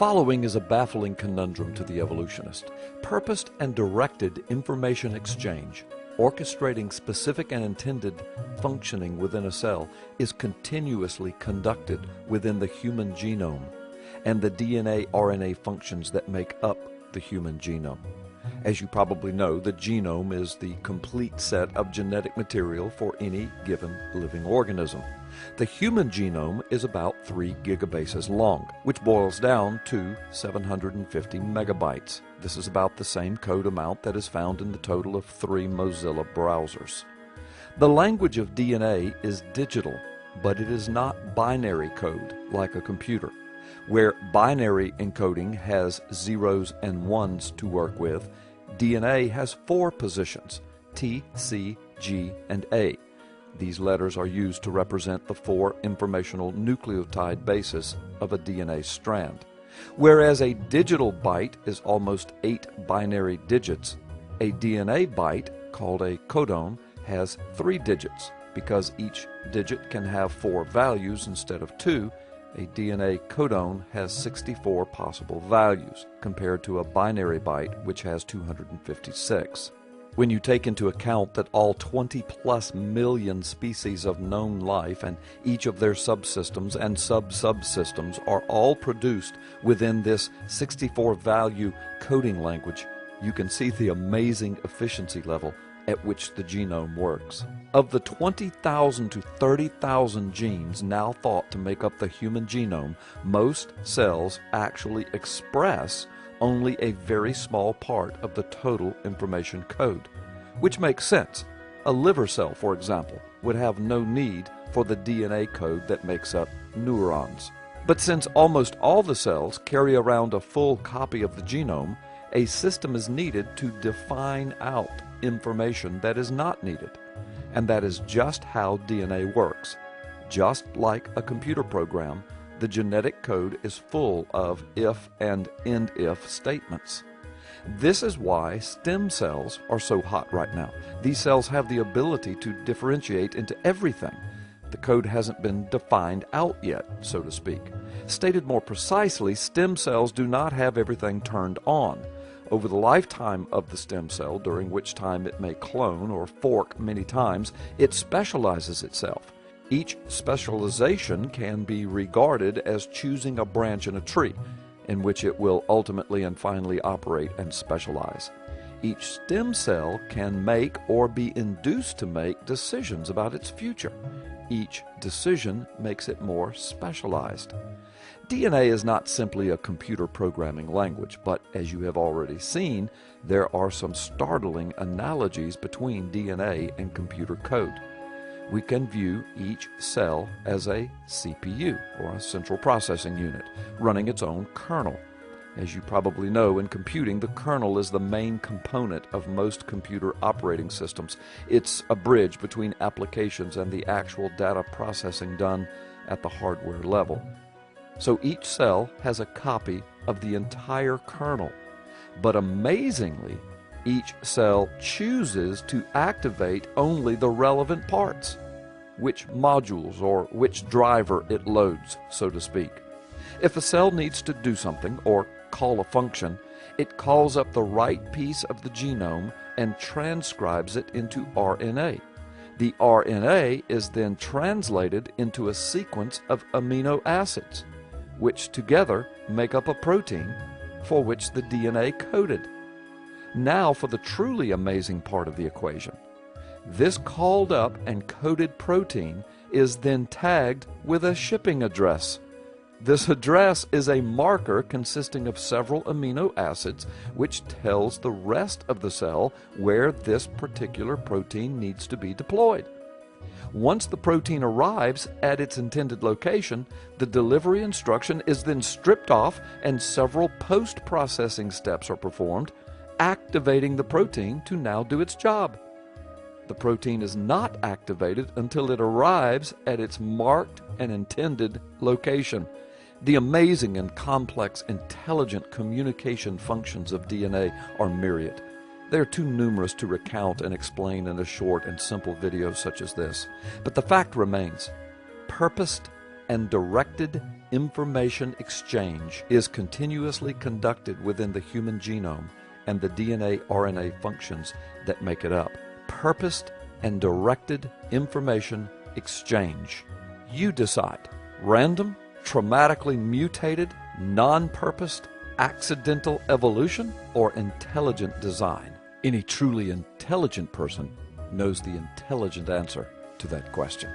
following is a baffling conundrum to the evolutionist. Purposed and directed information exchange, orchestrating specific and intended functioning within a cell, is continuously conducted within the human genome and the DNA-RNA functions that make up the human genome. As you probably know, the genome is the complete set of genetic material for any given living organism. The human genome is about 3 gigabases long, which boils down to 750 megabytes. This is about the same code amount that is found in the total of 3 Mozilla browsers. The language of DNA is digital, but it is not binary code like a computer. Where binary encoding has zeros and ones to work with, DNA has 4 positions, T, C, G, and A. These letters are used to represent the 4 informational nucleotide bases of a DNA strand. Whereas a digital byte is almost 8 binary digits, a DNA byte, called a codon, has 3 digits. Because each digit can have 4 values instead of 2, a DNA codon has 64 possible values, compared to a binary byte, which has 256. When you take into account that all 20+ million species of known life and each of their subsystems and sub-subsystems are all produced within this 64-value coding language, you can see the amazing efficiency level at which the genome works. Of the 20,000 to 30,000 genes now thought to make up the human genome, most cells actually express only a very small part of the total information code, which makes sense. A liver cell, for example, would have no need for the DNA code that makes up neurons. But since almost all the cells carry around a full copy of the genome, a system is needed to define out information that is not needed. And that is just how DNA works. Just like a computer program, the genetic code is full of if and end if statements. This is why stem cells are so hot right now. These cells have the ability to differentiate into everything. The code hasn't been defined out yet, so to speak. Stated more precisely, stem cells do not have everything turned on. Over the lifetime of the stem cell, during which time it may clone or fork many times, it specializes itself. Each specialization can be regarded as choosing a branch in a tree, in which it will ultimately and finally operate and specialize. Each stem cell can make or be induced to make decisions about its future. Each decision makes it more specialized. DNA is not simply a computer programming language, but as you have already seen, there are some startling analogies between DNA and computer code. We can view each cell as a CPU, or a central processing unit, running its own kernel. As you probably know, in computing, the kernel is the main component of most computer operating systems. It's a bridge between applications and the actual data processing done at the hardware level. So each cell has a copy of the entire kernel. But amazingly, each cell chooses to activate only the relevant parts, which modules or which driver it loads, so to speak. If a cell needs to do something or call a function, it calls up the right piece of the genome and transcribes it into RNA. The RNA is then translated into a sequence of amino acids, which together make up a protein for which the DNA coded. Now for the truly amazing part of the equation. This called up and coded protein is then tagged with a shipping address. This address is a marker consisting of several amino acids which tells the rest of the cell where this particular protein needs to be deployed. Once the protein arrives at its intended location, the delivery instruction is then stripped off and several post-processing steps are performed, activating the protein to now do its job. The protein is not activated until it arrives at its marked and intended location. The amazing and complex intelligent communication functions of DNA are myriad. They are too numerous to recount and explain in a short and simple video such as this. But the fact remains, purposed and directed information exchange is continuously conducted within the human genome and the DNA-RNA functions that make it up. Purposed and directed information exchange. You decide. Random, traumatically mutated, non-purposed, accidental evolution, or intelligent design? Any truly intelligent person knows the intelligent answer to that question.